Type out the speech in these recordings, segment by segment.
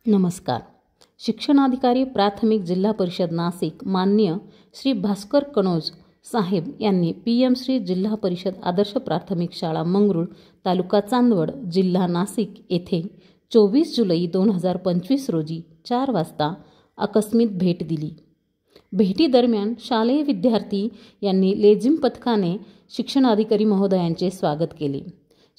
नमस्कार. शिक्षणाधिकारी प्राथमिक जिल्हा परिषद नाशिक माननीय श्री भास्कर कनोज साहेब यांनी PM श्री जिल्हा परिषद आदर्श प्राथमिक शाळा मंगरुळ तालुका चांदवड जिल्हा नाशिक येथे 24 जुलै 2025 रोजी 4 वाजता आकस्मिक भेट दिली. भेटीदरम्यान शालेय विद्यार्थी यांनी लेझिम पथकाने शिक्षणाधिकारी महोदयांचे स्वागत केले.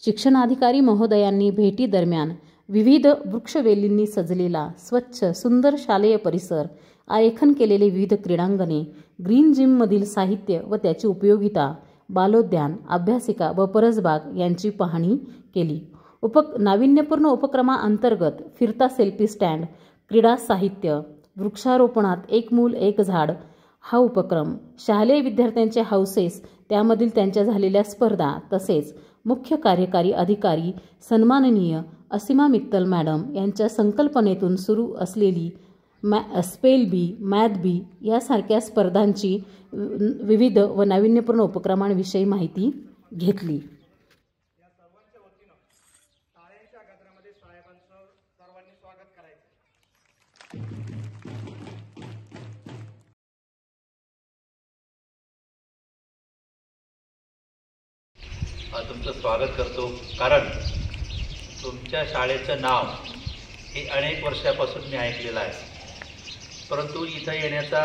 शिक्षणाधिकारी महोदयांनी भेटीदरम्यान विविध वृक्षवेलींनी सजलेला स्वच्छ सुंदर शालेय परिसर, आरेखन केलेले विविध क्रीडांगणे, ग्रीन जिममधील साहित्य व त्याची उपयोगिता, बालोद्यान, अभ्यासिका व परसबाग यांची पाहणी केली. नाविन्यपूर्ण उपक्रमाअंतर्गत फिरता सेल्फी स्टँड, क्रीडा साहित्य, वृक्षारोपणात एक मूल एक झाड हा उपक्रम, शालेय विद्यार्थ्यांचे हाऊसेस, त्यामधील त्यांच्या झालेल्या स्पर्धा, तसेच मुख्य कार्यकारी अधिकारी सन्माननीय असीमा मित्तल मॅडम यांच्या संकल्पनेतून सुरू असलेली स्पेल बी, मॅथ बी यासारख्या स्पर्धांची विविध व नाविन्यपूर्ण उपक्रमांविषयी माहिती घेतली. तुमचं स्वागत करतो, कारण तुमच्या शाळेचं नाव हे अनेक वर्षापासून मी ऐकलेलं आहे, परंतु इथं येण्याचा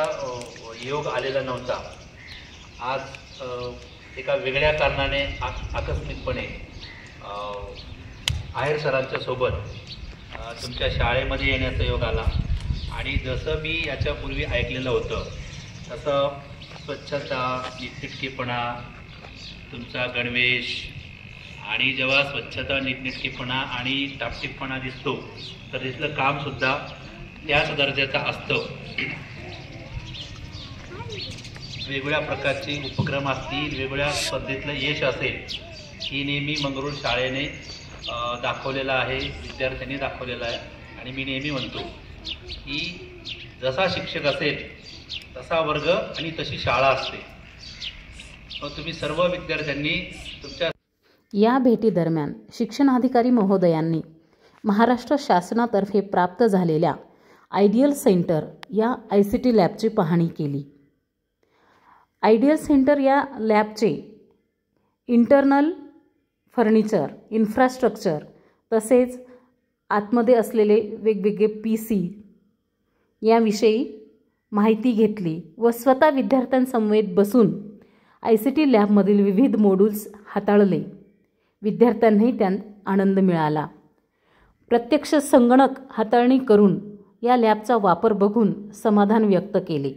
योग आलेला नव्हता. आज एका वेगळ्या कारणाने आकस्मिकपणे आहेर सरांच्या सोबत तुमच्या शाळेमध्ये येण्याचा योग आला. आणि जसं मी याच्यापूर्वी ऐकलेलं होतं तसं स्वच्छता, नीटनेटकेपणा, तुमचा गणवेश, आणि जेव्हा स्वच्छता, नीटनेटकेपणा आणि टापटीपणा दिसतो तर तिथलं कामसुद्धा त्याच दर्जाचं असतं. वेगवेगळ्या प्रकारचे उपक्रम असतील, वेगवेगळ्या स्पर्धेतलं यश असेल, ही नेहमी मंगरुळ शाळेने दाखवलेलं आहे, विद्यार्थ्यांनी दाखवलेलं आहे. आणि मी नेहमी म्हणतो की जसा शिक्षक असेल तसा वर्ग आणि तशी शाळा असते. तुम्ही सर्व विद्यार्थ्यांनी तुमच्या या भेटीदरम्यान शिक्षणाधिकारी महोदयांनी महाराष्ट्र शासनातर्फे प्राप्त झालेल्या आयडियल सेंटर या ICT लॅबची पाहणी केली. आयडियल सेंटर या लॅबचे इंटरनल फर्निचर, इन्फ्रास्ट्रक्चर, तसेच आतमध्ये असलेले वेगवेगळे PC याविषयी माहिती घेतली व स्वतः विद्यार्थ्यांसमवेत बसून ICT लॅबमधील विविध मॉड्यूल्स हाताळले. विद्यार्थ्यांनाही त्यात आनंद मिळाला. प्रत्यक्ष संगणक हाताळणी करून या लॅबचा वापर बघून समाधान व्यक्त केले.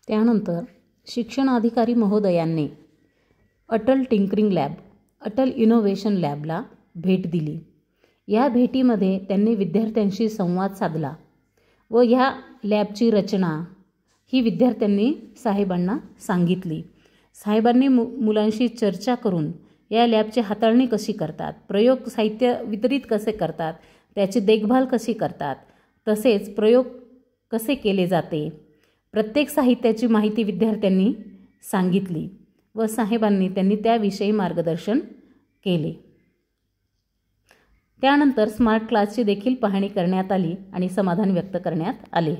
त्यानंतर शिक्षणाधिकारी महोदयांनी Atal tinkering lab, Atal innovation लॅबला भेट दिली. या भेटीमध्ये त्यांनी विद्यार्थ्यांशी संवाद साधला व ह्या लॅबची रचना ही विद्यार्थ्यांनी साहेबांना सांगितली. साहेबांनी मुलांशी चर्चा करून या लॅबची हाताळणी कशी करतात, प्रयोग साहित्य वितरित कसे करतात, त्याची देखभाल कशी करतात, तसेच प्रयोग कसे केले जाते, प्रत्येक साहित्याची माहिती विद्यार्थ्यांनी सांगितली व साहेबांनी त्यांनी त्याविषयी मार्गदर्शन केले. त्यानंतर स्मार्ट क्लासची देखील पाहणी करण्यात आली आणि समाधान व्यक्त करण्यात आले.